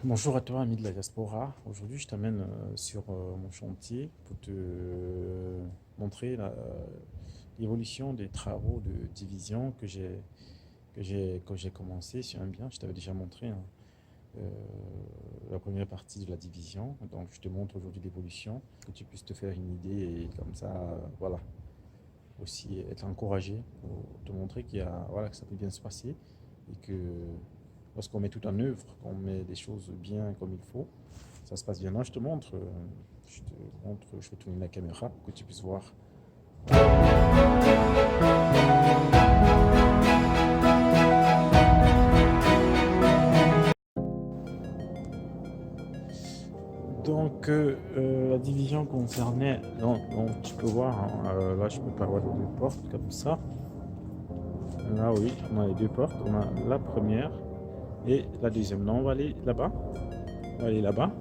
Bonjour à toi, ami de la diaspora. Aujourd'hui, je t'amène sur mon chantier pour te montrer l'évolution des travaux de division que j'ai commencé sur un bien. Je t'avais déjà montré hein, euh, la première partie de la division. Donc, je te montre aujourd'hui l'évolution, que tu puisses te faire une idée et comme ça, voilà, aussi être encouragé pour te montrer voilà, que ça peut bien se passer et que lorsqu'on met tout en œuvre, qu'on met des choses bien comme il faut, ça se passe bien. Là, je vais tourner la caméra pour que tu puisses voir. La division concernait, donc, tu peux voir, hein, là je peux pas avoir les deux portes comme ça. Là oui, on a les deux portes, on a la première et la deuxième. Là on va aller là-bas,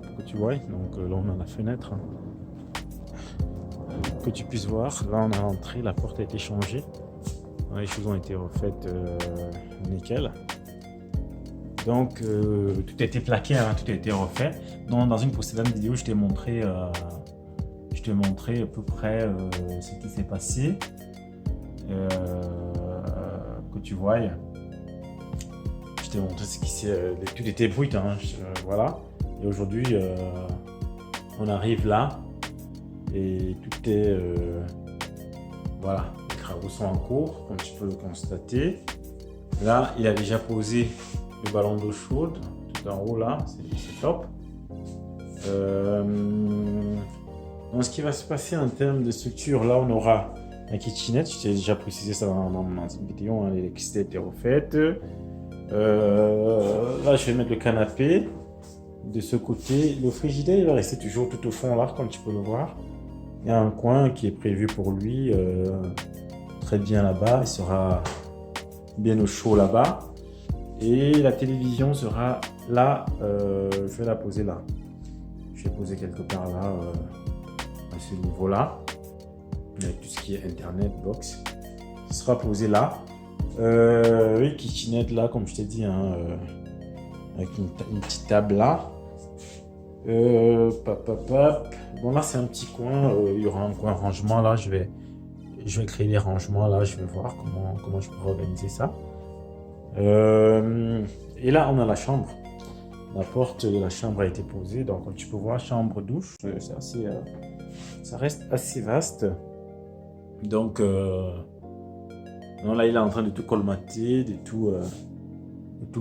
pour que tu vois. Donc là on a la fenêtre, hein, que tu puisses voir. Là on a l'entrée, la porte a été changée. Les choses ont été refaites nickel. Donc tout a été plaqué, hein, tout a été refait. Dans une précédente vidéo, je t'ai montré à peu près ce qui s'est passé. Que tu vois. Je t'ai montré ce qui s'est... tout était brut, hein, voilà. Et aujourd'hui, on arrive là. Et tout est... voilà, les travaux sont en cours, comme tu peux le constater. Là, il a déjà posé le ballon d'eau chaude, tout en haut là, c'est top. Donc, ce qui va se passer en termes de structure, là, on aura la kitchenette. Je t'ai déjà précisé ça dans une vidéo, hein, l'électricité était refaite. Là, je vais mettre le canapé de ce côté. Le frigidaire, il va rester toujours tout au fond là, comme tu peux le voir. Il y a un coin qui est prévu pour lui, très bien là-bas. Il sera bien au chaud là-bas. Et la télévision sera là. Je vais la poser là. Je vais poser quelque part là, à ce niveau-là. Avec tout ce qui est internet, box. Ce sera posé là. Oui, kitchenette là, comme je t'ai dit, hein, avec une petite table là. Bon, là, c'est un petit coin. Il y aura un coin rangement là. Je vais créer des rangements là. Je vais voir comment je pourrais organiser ça. Et là, on a la chambre. La porte de la chambre a été posée. Donc, comme tu peux voir, chambre douche. Ça reste assez vaste. Donc, non, là, il est en train de tout colmater, de tout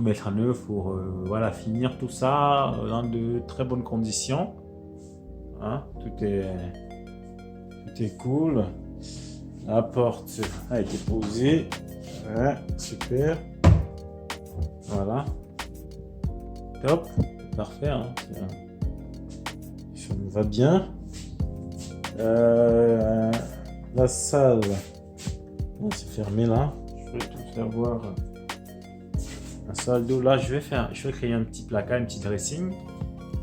mettre en œuvre pour voilà, finir tout ça dans de très bonnes conditions. Hein? Tout est cool. La porte a été posée. Ouais, super. Voilà. Top. Parfait. Hein? Ça me va bien. La salle. C'est fermé là. Je vais te faire voir. La salle d'eau, là, je vais créer un petit placard, un petit dressing.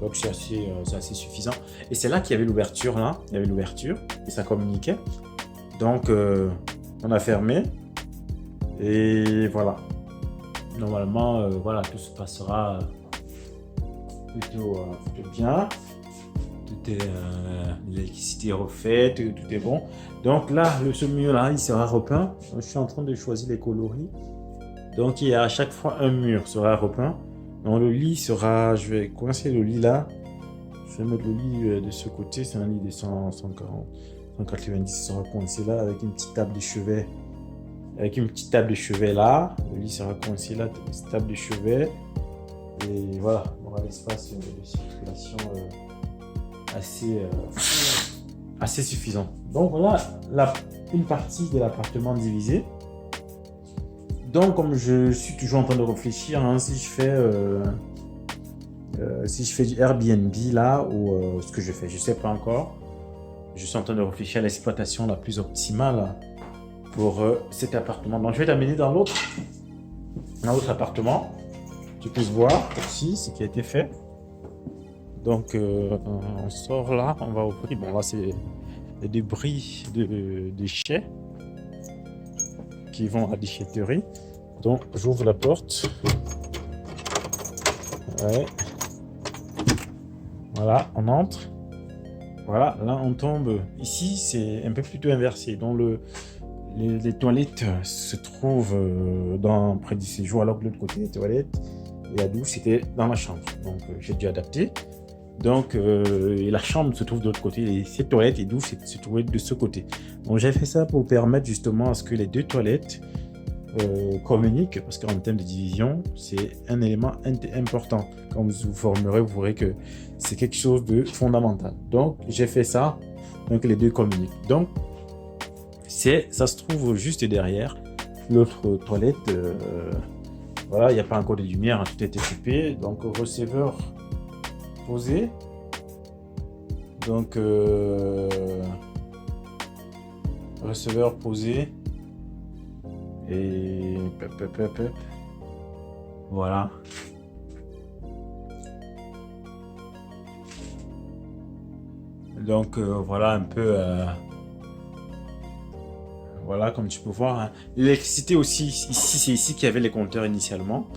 Donc, c'est assez suffisant. Et c'est là qu'il y avait l'ouverture, là. Il y avait l'ouverture et ça communiquait. Donc, on a fermé. Et voilà. Normalement, voilà, tout se passera plutôt bien. Tout est l'électricité refaite, tout est bon. Donc là, ce mur là, il sera repeint. Je suis en train de choisir les coloris. Donc il y a à chaque fois un mur sera repeint. Donc le lit sera, je vais coincer le lit là. Je vais mettre le lit de ce côté, c'est un lit de 140, 190, il sera coincé là avec une petite table de chevet. Avec une petite table de chevet là. Le lit sera coincé là, cette table de chevet. Et voilà, on aura l'espace de circulation assez suffisant. Donc voilà une partie de l'appartement divisé. Donc comme je suis toujours en train de réfléchir, hein, si je fais du Airbnb là ou ce que je fais, je sais pas encore. Je suis en train de réfléchir à l'exploitation la plus optimale pour cet appartement. Donc je vais t'amener dans l'autre appartement. Tu peux voir aussi ce qui a été fait. Donc on sort là, on va ouvrir. Bon là c'est des débris de déchets qui vont à la déchetterie. Donc j'ouvre la porte. Ouais. Voilà, on entre. Voilà, là on tombe. Ici, c'est un peu plutôt inversé. Donc les toilettes se trouvent près du séjour, alors que de l'autre côté, les toilettes et la douche, c'était dans la chambre. Donc j'ai dû adapter. Donc et la chambre se trouve de l'autre côté, et ces toilettes et douches se trouvaient de ce côté. Donc j'ai fait ça pour permettre justement à ce que les deux toilettes communiquent, parce qu'en termes de division, c'est un élément important. Quand vous vous formerez, vous verrez que c'est quelque chose de fondamental. Donc j'ai fait ça, donc les deux communiquent. Donc ça se trouve juste derrière l'autre toilette. Voilà, il n'y a pas encore de lumière, hein, tout est équipé. Donc receveur posé. Donc receveur posé. Et voilà. Donc voilà un peu. Voilà, comme tu peux voir, hein. L'électricité aussi, ici, c'est ici qu'il y avait les compteurs initialement.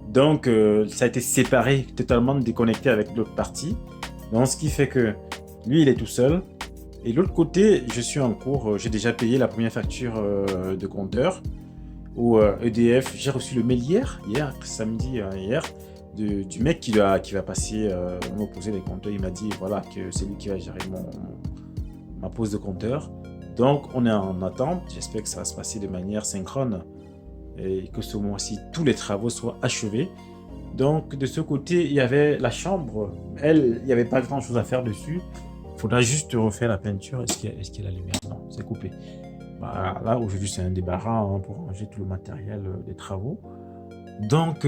Donc, ça a été séparé, totalement déconnecté avec l'autre partie. Donc, ce qui fait que lui, il est tout seul. Et l'autre côté, je suis en cours. J'ai déjà payé la première facture de compteur au EDF. J'ai reçu le mail hier samedi, hier, du mec qui va passer me poser les compteurs. Il m'a dit voilà, que c'est lui qui va gérer ma pose de compteur. Donc, on est en attente. J'espère que ça va se passer de manière synchrone et que ce mois-ci, tous les travaux soient achevés. Donc, de ce côté, il y avait la chambre. Elle, il n'y avait pas grand-chose à faire dessus. Il faudra juste refaire la peinture. Est-ce qu'il y a la lumière? Non, c'est coupé. Bah, là, aujourd'hui, c'est un débarras hein, pour ranger tout le matériel des travaux. Donc,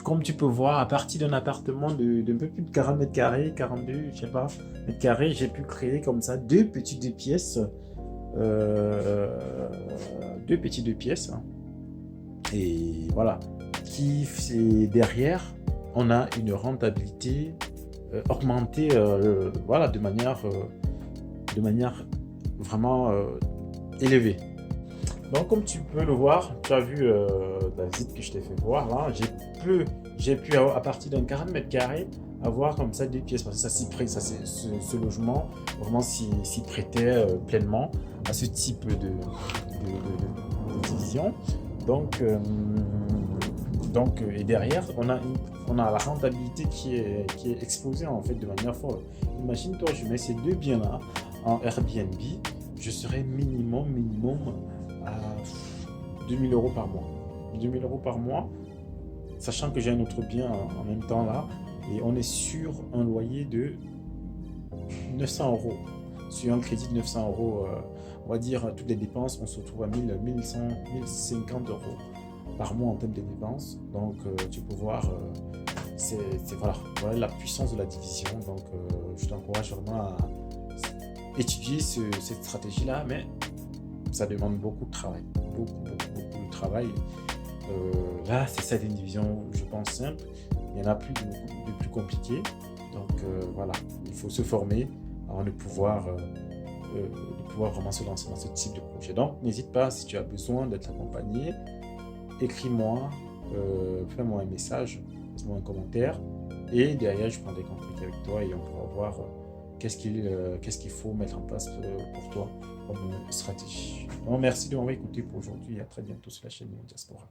comme tu peux voir, à partir d'un appartement d'un peu plus de 40 mètres carrés, 42, je sais pas, mètres carrés, j'ai pu créer comme ça deux petites pièces. Deux pièces. Hein. Et voilà. Qui c'est derrière, on a une rentabilité augmentée voilà, de manière vraiment élevée. Donc, comme tu peux le voir, tu as vu la visite que je t'ai fait voir là, j'ai pu à partir d'un 40 mètres carrés avoir comme ça deux pièces parce que ça s'y prête, ce logement vraiment s'y prêtait pleinement à ce type de division. Donc, et derrière, on a la rentabilité qui est exposée en fait de manière folle. Imagine-toi, je mets ces deux biens là en Airbnb, je serais minimum à 2000 € par mois. 2000 € par mois, sachant que j'ai un autre bien en même temps là, et on est sur un loyer de 900 €. Sur un crédit de 900 €, on va dire toutes les dépenses, on se retrouve à 1050 € par mois en termes de dépenses. Donc tu peux voir, voilà la puissance de la division. Donc je t'encourage vraiment à étudier cette stratégie-là, mais ça demande beaucoup de travail, beaucoup de travail. Là, c'est ça une division, je pense, simple. Il y en a plus de plus compliqué. Donc voilà, il faut se former avant de pouvoir vraiment se lancer dans ce type de projet. Donc n'hésite pas, si tu as besoin d'être accompagné, écris-moi, fais-moi un message, laisse-moi un commentaire, et derrière je prendrai contact avec toi et on pourra voir qu'est-ce qu'il faut mettre en place pour toi comme stratégie. Donc merci de m'avoir écouté pour aujourd'hui et à très bientôt sur la chaîne Diaspora.